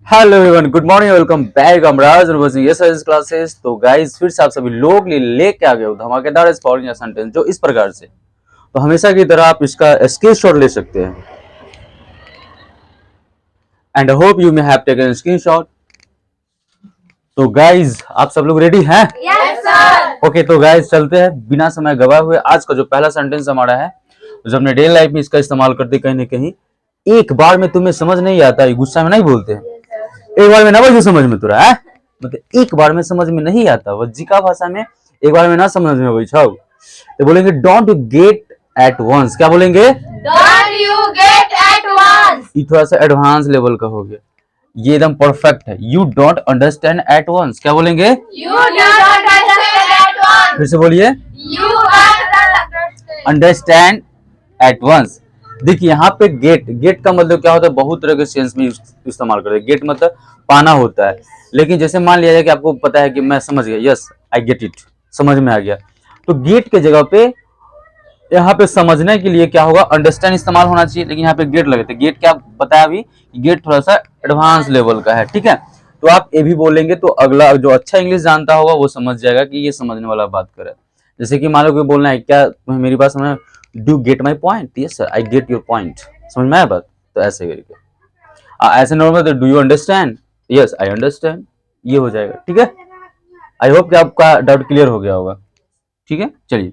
Hello everyone, good morning, welcome back. हम राज और watching yes classes. तो गाइस फिर से आप सभी लोग के लिए लेके आ गए हूं धमाकेदार स्पेलिंग सेंटेंस जो इस प्रकार से। तो हमेशा की तरह आप इसका स्क्रीनशॉट ले सकते हैं and hope you may have taken screenshot. तो गाइस आप सब लोग रेडी हैं? Yes sir. ओके, तो गाइस चलते हैं बिना समय गवाए हुए। आज का जो पहला सेंटेंस हमारा है, जो अपने डेली लाइफ में इसका इस्तेमाल करते कहीं ना कहीं। एक बार में तुम्हें समझ नहीं आता, गुस्सा में नहीं बोलते हैं। एक बार में ना बोल समझ में तुरा है, मतलब एक बार में समझ में नहीं आता। वज्जिका भाषा में एक बार में ना समझ में बैठाओ तो बोलेंगे डोंट गेट एट वंस। क्या बोलेंगे? Don't you get at once. ये थोड़ा सा एडवांस लेवल का हो गया, ये एकदम परफेक्ट है। You don't understand at once. क्या बोलेंगे? You don't understand at once. फिर से बोलिए, you don't understand at once. देखिए यहाँ पे गेट का मतलब क्या होता है, बहुत तरह के सेंस में इस्तेमाल करते हैं। गेट मतलब पाना होता है, लेकिन जैसे मान लिया जाए कि आपको पता है कि मैं समझ गया, यस आई गेट इट, समझ में आ गया, तो गेट के जगह पे यहाँ पे समझने के लिए क्या होगा, अंडरस्टैंड इस्तेमाल होना चाहिए। लेकिन यहाँ पे गेट लगे थे। गेट क्या बताया अभी, गेट थोड़ा सा एडवांस लेवल का है, ठीक है। तो आप ये भी बोलेंगे तो अगला जो अच्छा इंग्लिश जानता होगा वो समझ जाएगा कि ये समझने वाला बात करे। जैसे कि मान लो कोई बोलना है, क्या तुम्हें मेरी बात समझ, do get my point? Yes sir, I get your point. समझ में आया बात? तो ऐसे करके ऐसे नॉर्मल तो do you understand? Yes I understand, ये हो जाएगा, ठीक है। आई होप कि आपका डाउट क्लियर हो गया होगा, ठीक है। चलिए,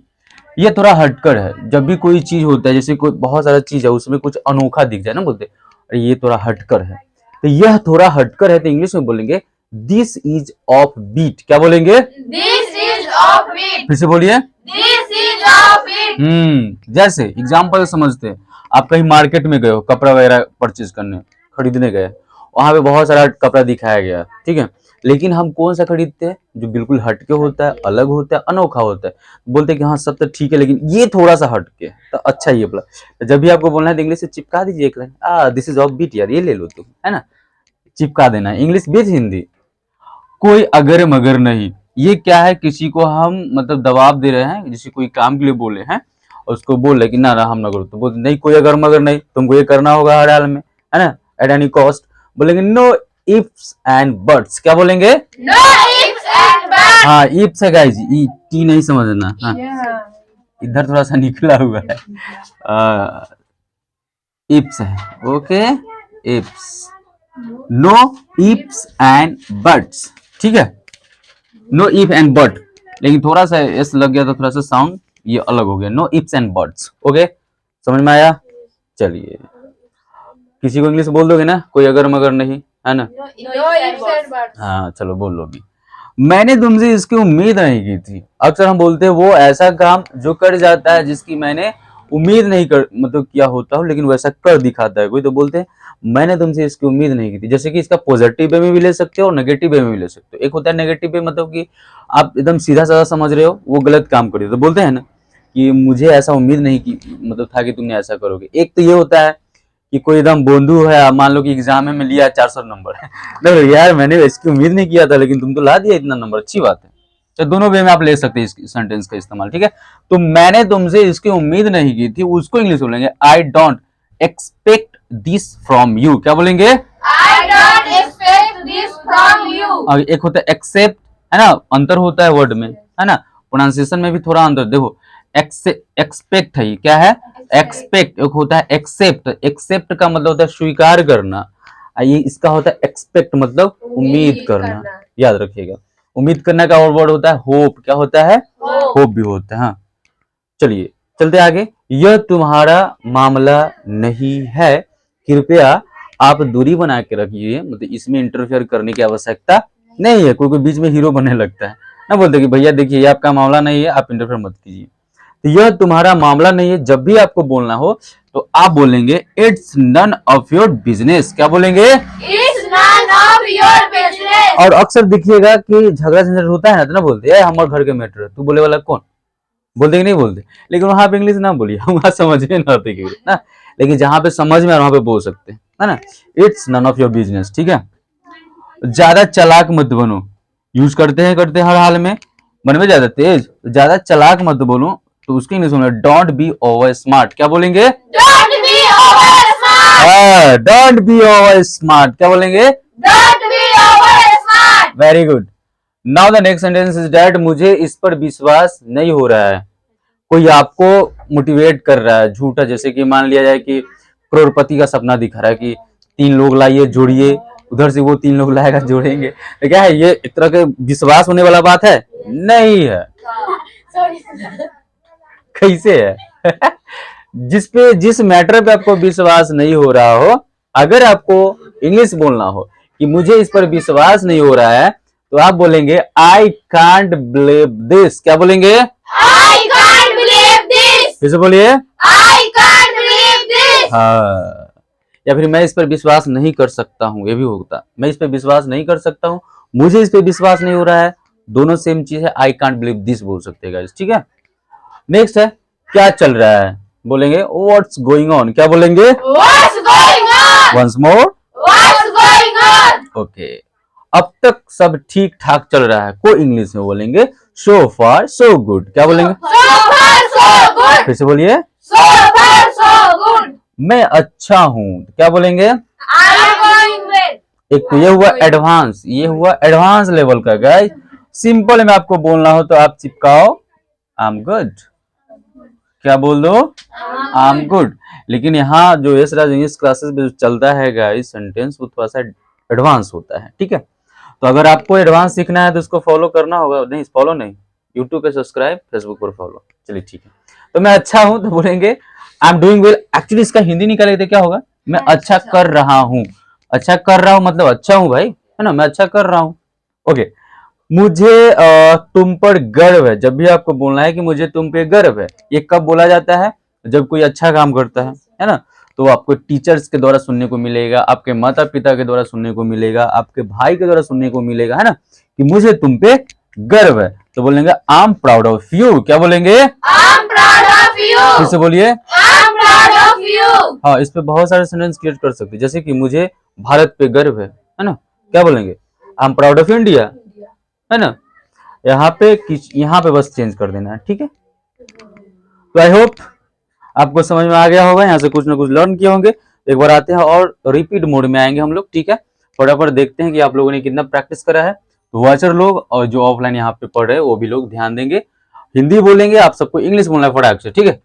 ये थोड़ा हटकर है। जब भी कोई चीज होता है, जैसे कोई बहुत सारा चीज है उसमें कुछ अनोखा दिख जाए ना, बोलते अरे ये थोड़ा हटकर है, तो यह थोड़ा हटकर है, तो इंग्लिश में बोलेंगे दिस इज ऑफ बीट। क्या बोलेंगे? This is offbeat. फिर से बोलिए, दिस इज ऑफ बीट। जैसे एग्जाम्पल समझते हैं। आप कहीं मार्केट में गए हो, कपड़ा वगैरह परचेज करने, खरीदने गए, वहां पे बहुत सारा कपड़ा दिखाया गया, ठीक है। लेकिन हम कौन सा खरीदते हैं जो बिल्कुल हटके होता है, अलग होता है, अनोखा होता है। बोलते हैं कि हाँ सब तो ठीक है लेकिन ये थोड़ा सा हटके है, तो अच्छा ये बोला। तो जब भी आपको बोलना है तो इंग्लिश से चिपका दीजिए एक line, this is offbeat, यार ये ले लो तुम, है ना, चिपका देना है। इंग्लिश बेच हिंदी, कोई अगर मगर नहीं। ये क्या है, किसी को हम मतलब दबाव दे रहे हैं, जैसे कोई काम के लिए बोले हैं और उसको बोल रहे कि ना ना हम ना करो, तो बोलते नहीं कोई अगर मगर नहीं, तुमको ये करना होगा हर हाल में, है ना, एट एनी कॉस्ट। बोलेंगे नो इफ्स एंड बट्स। क्या बोलेंगे? No ifs and buts. हाँ, इफ्स है गाइस, ई टी नहीं समझना। हाँ, इधर थोड़ा सा निकला हुआ है, इफ्स है, okay, ifs, no ifs and buts, ठीक है। नो इफ एंड बट, लेकिन थोड़ा सा एस लग गया तो थोड़ा सा साउंड ये अलग हो गया। No ifs and buts, okay, समझ में आया? चलिए, किसी को इंग्लिश बोल दोगे ना, कोई अगर मगर नहीं, है ना। No ifs and buts. हाँ चलो बोल लो भी। मैंने तुमसे इसकी उम्मीद नहीं की थी। अक्सर हम बोलते हैं वो ऐसा काम जो कर जाता है जिसकी मैंने उम्मीद नहीं कर मतलब किया होता हो, लेकिन वैसा कर दिखाता है कोई, तो बोलते हैं मैंने तुमसे इसकी उम्मीद नहीं की थी। जैसे कि इसका पॉजिटिव वे में भी ले सकते हो और नेगेटिव वे में भी ले सकते हो। एक होता है नेगेटिव वे, मतलब कि आप एकदम सीधा साधा समझ रहे हो, वो गलत काम कर रहे हो, तो बोलते हैं ना कि मुझे ऐसा उम्मीद नहीं की, मतलब था कि तुमने ऐसा करोगे। एक तो ये होता है कि कोई एकदम बोंदू है, मान लो कि एग्जाम में लिया 400 नंबर है, यार मैंने इसकी उम्मीद नहीं किया था लेकिन तुम तो ला दिया इतना नंबर, अच्छी बात है। तो दोनों वे में आप ले सकते हैं इस सेंटेंस का इस्तेमाल, ठीक है। तो मैंने तुमसे इसकी उम्मीद नहीं की थी, उसको इंग्लिश बोलेंगे I don't expect this from you. क्या बोलेंगे? I don't expect this from you. और एक होता है एक्सेप्ट, है ना, अंतर होता है वर्ड में, है ना, प्रोनाउंसिएशन में भी थोड़ा अंतर। देखो एक्सपेक्ट है, क्या है, एक्सपेक्ट। एक होता है एक्सेप्ट, एक्सेप्ट का मतलब होता है स्वीकार करना, ये इसका होता है एक्सपेक्ट मतलब उम्मीद करना। याद रखिएगा, उम्मीद करने का और वर्ड होता है होप। क्या होता है? होप भी होता है। हाँ चलिए चलते आगे। यह तुम्हारा मामला नहीं है, कृपया आप दूरी बना के रखिए, मतलब इसमें इंटरफेयर करने की आवश्यकता नहीं है। कोई कोई बीच में हीरो बनने लगता है ना, बोलते कि भैया देखिए ये आपका मामला नहीं है, आप इंटरफेयर मत कीजिए। तो यह तुम्हारा मामला नहीं है, जब भी आपको बोलना हो तो आप बोलेंगे it's none of your business. क्या बोलेंगे? It's none of your business. और अक्सर देखिएगा कि झगड़ा झंझट होता है ना, तो ना बोलते हैं हमारे घर के मैटर है, तू बोले वाला कौन, बोलते कि नहीं बोलते। लेकिन वहां पे इंग्लिश ना बोलिए, वहां समझ में ना आती ना, लेकिन जहां पे समझ में आ वहां पे बोल सकते हैं, है ना, it's none of your business, ठीक है। ज्यादा चालाक मत बनो, यूज करते हर हाल में, मन में ज्यादा तेज, ज्यादा चालाक मत बोलो, तो उसकी इंग्लिश में डोंट बी ओवर स्मार्ट। क्या बोलेंगे? Don't be over smart. Don't be over smart. क्या बोलेंगे? Don't be over smart. Very good. Now the next sentence is that मुझे इस पर विश्वास नहीं हो रहा है। कोई आपको मोटिवेट कर रहा है झूठा, जैसे कि मान लिया जाए कि करोड़पति का सपना दिखा रहा है कि 3 लोग लाइए जोड़िए, उधर से वो 3 लोग लाएगा जोड़ेंगे, तो क्या है ये एक तरह के विश्वास होने वाला बात है? नहीं है। कैसे है? जिस मैटर पे आपको विश्वास नहीं हो रहा हो, अगर आपको इंग्लिश बोलना हो कि मुझे इस पर विश्वास नहीं हो रहा है, तो आप बोलेंगे आई कांट बिलीव दिस। क्या बोलेंगे? I can't believe this. फिर से बोलिए। I can't believe this. हाँ, या फिर मैं इस पर विश्वास नहीं कर सकता हूँ, ये भी होता। मैं इस पर विश्वास नहीं कर सकता हूँ, मुझे इस पर विश्वास नहीं हो रहा है, दोनों सेम चीज है। आई कांट बिलीव दिस बोल सकते हैं गाइस, ठीक है। नेक्स्ट है क्या चल रहा है, बोलेंगे व्हाट्स गोइंग ऑन। क्या बोलेंगे? What's going on? Once more. What's going on? Okay, अब तक सब ठीक ठाक चल रहा है, को इंग्लिश में बोलेंगे सो फार सो गुड। क्या बोलेंगे? So far so good. फिर से बोलिए। So far so good. मैं अच्छा हूँ, क्या बोलेंगे? I'm going well. एक तो ये हुआ एडवांस, ये हुआ एडवांस लेवल का गाइस। सिंपल में आपको बोलना हो तो आप चिपकाओ आई एम गुड। क्या बोल दो? I am good. लेकिन यहाँ जो यस राज इंग्लिश क्लासेस में जो चलता है गाइस सेंटेंस, वो थोड़ा सा एडवांस होता है, ठीक है। तो अगर आपको एडवांस सीखना है तो इसको फॉलो करना होगा। नहीं, फॉलो नहीं, यूट्यूब पे सब्सक्राइब, फेसबुक पर फॉलो। चलिए ठीक है। तो मैं अच्छा हूं तो बोलेंगे I am doing well. Actually इसका हिंदी निकाले तो क्या होगा? मैं अच्छा कर रहा हूँ। अच्छा कर रहा हूँ मतलब अच्छा हूँ भाई, है ना, मैं अच्छा कर रहा हूँ। ओके, मुझे तुम पर गर्व है। जब भी आपको बोलना है कि मुझे तुम पे गर्व है, ये कब बोला जाता है? जब कोई अच्छा काम करता है ना। तो आपको टीचर्स के द्वारा सुनने को मिलेगा, आपके माता पिता के द्वारा सुनने को मिलेगा, आपके भाई के द्वारा सुनने को मिलेगा, है ना, कि मुझे तुम पे गर्व है। तो बोलेंगे I am proud of you. क्या बोलेंगे? I'm proud of you. फिर से बोलिए। I'm proud of you. हाँ, इस पे बहुत सारे सेंटेंस क्रिएट कर सकते हैं, जैसे कि मुझे भारत पे गर्व है ना। क्या बोलेंगे? I am proud of India, है ना। यहाँ पे बस चेंज कर देना है, ठीक है। तो आई होप आपको समझ में आ गया होगा, यहाँ से कुछ ना कुछ लर्न किए होंगे। एक बार आते हैं और रिपीट मोड में आएंगे हम लोग, ठीक है। फटाफट देखते हैं कि आप लोगों ने कितना प्रैक्टिस करा है। तो वॉचर लोग और जो ऑफलाइन यहाँ पे पढ़ रहे हैं वो भी लोग ध्यान देंगे। हिंदी बोलेंगे, आप सबको इंग्लिश बोलना है फटाक से, ठीक है।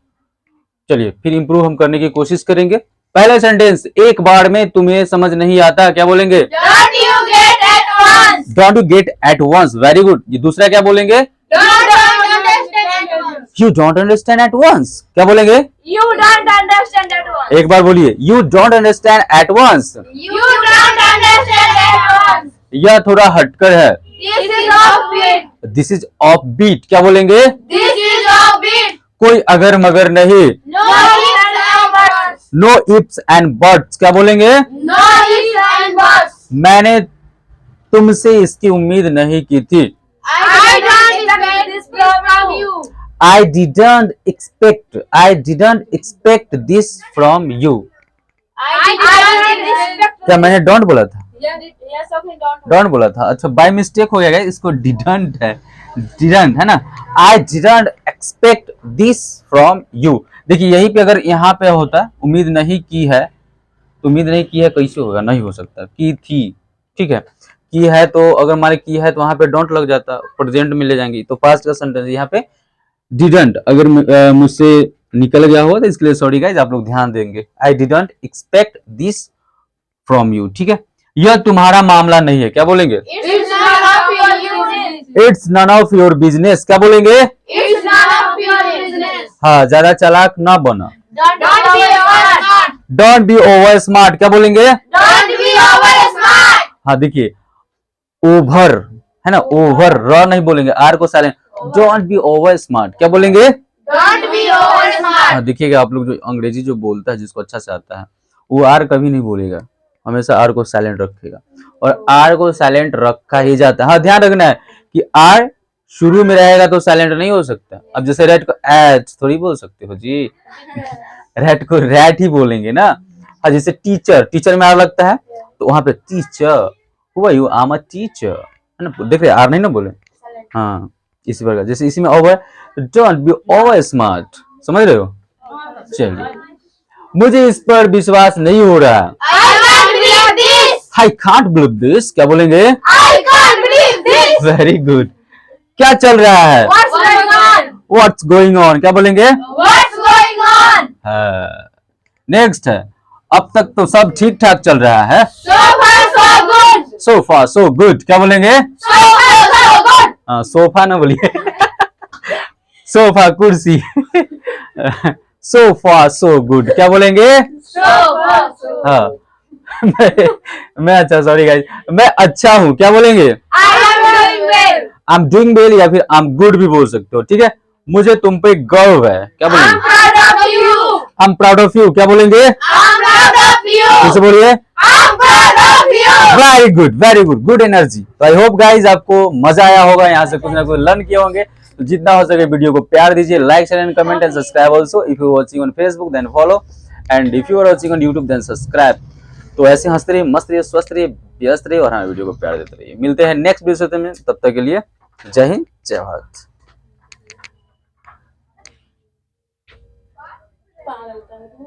चलिए फिर इंप्रूव हम करने की कोशिश करेंगे। पहला सेंटेंस, एक बार में तुम्हें समझ नहीं आता। क्या बोलेंगे? Don't you get at once. Don't you get at once. Very good. ये दूसरा क्या बोलेंगे? Don't understand at once. You don't understand at once. क्या बोलेंगे? You don't understand at once. एक बार बोलिए, you don't understand at once. You don't understand at once. यह थोड़ा हटकर है। This is offbeat. This is offbeat. क्या बोलेंगे? This is offbeat. कोई अगर मगर नहीं। No ifs and buts. No ifs and buts. क्या बोलेंगे? No ifs and buts. मैंने तुमसे इसकी उम्मीद नहीं की थी। I don't expect this from you. I didn't expect this from you. I didn't expect. क्या मैंने डोंट बोला था? Yes, okay, don't. डोंट बोला था। अच्छा, बाय मिस्टेक हो गया guys, इसको डिडंट है, डिडंट है ना। I didn't expect this from you. देखिए यहीं पे अगर यहाँ पे होता उम्मीद नहीं की है, तो उम्मीद नहीं की है कैसे होगा? नहीं हो सकता। की थी, ठीक है। की है तो अगर हमारे की है तो वहां पे डोंट लग जाता, प्रेजेंट में ले जाएंगे। तो पास्ट का सेंटेंस यहाँ पे डिडंट अगर मुझसे निकल गया हो तो इसके लिए सॉरी गाइज, आप लोग ध्यान देंगे। I didn't expect this from you, ठीक है। यह तुम्हारा मामला नहीं है। क्या बोलेंगे? It's none of your business. It's none of your business. क्या बोलेंगे? It's none of your business. हाँ, ज्यादा चालाक ना बना। Don't be over smart. Don't be over smart. क्या बोलेंगे? Don't be over smart. हाँ देखिए, ओवर है ना, ओवर र नहीं बोलेंगे, आर को silent. Don't be over smart. क्या बोलेंगे? Don't be over smart. हाँ देखिएगा, आप लोग जो अंग्रेजी जो बोलता है, जिसको अच्छा से आता है, वो आर कभी नहीं बोलेगा, हमेशा आर को साइलेंट रखेगा। और आर को साइलेंट रखा ही जाता है। हाँ, ध्यान रखना है कि आर शुरू में रहेगा तो साइलेंट नहीं हो सकता। अब जैसे रेड को एच थोड़ी बोल सकते हो जी, रेड को रैट ही बोलेंगे ना। हाँ, जैसे टीचर, टीचर में आर लगता है तो वहां पे टीचर हुआ, यू आम अ टीचर, है ना। देख रहे आर नहीं ना बोले। हाँ, इसी प्रकार जैसे इसी में over, don't be over smart. समझ रहे हो? चलिए, मुझे इस पर विश्वास नहीं हो रहा। I can't believe this. I can't believe this, क्या बोलेंगे? I can't believe this. Very good. क्या चल रहा है? What's going on? What's going on, क्या बोलेंगे? What's going on? नेक्स्ट है, अब तक तो सब ठीक ठाक चल रहा है। So far, so good. सो फार सो गुड, क्या बोलेंगे? So far, so good. Sofa ना बोलिए, सोफा कुर्सी। सोफा सो गुड, क्या बोलेंगे? So far, so good. हाँ, मैं अच्छा, सॉरी गाइस, मैं अच्छा हूँ, क्या बोलेंगे? I am doing well. I am doing well या फिर आई एम गुड भी बोल सकते हो, ठीक है। मुझे तुम पे गर्व है, क्या I'm बोलेंगे? proud of you. I am proud of you, क्या बोलेंगे? I'm proud of you. किसे बोलिए? I'm proud of you. Very good, very good, good energy. तो आई होप गाइज आपको मजा आया होगा, यहाँ से कुछ ना कुछ लर्न किए होंगे। तो जितना हो सके वीडियो को प्यार दीजिए, like share and comment and subscribe also. If you watching on Facebook then follow, and if you are watching on YouTube then subscribe. तो ऐसे हंसते रहिए, मस्त रहिए, स्वस्थ रहिए, व्यस्त रहिए और हमारे वीडियो को प्यार देते रहिए। मिलते हैं नेक्स्ट वीडियो में, तब तक के लिए जय हिंद, जय भारत। पागल कर दूं।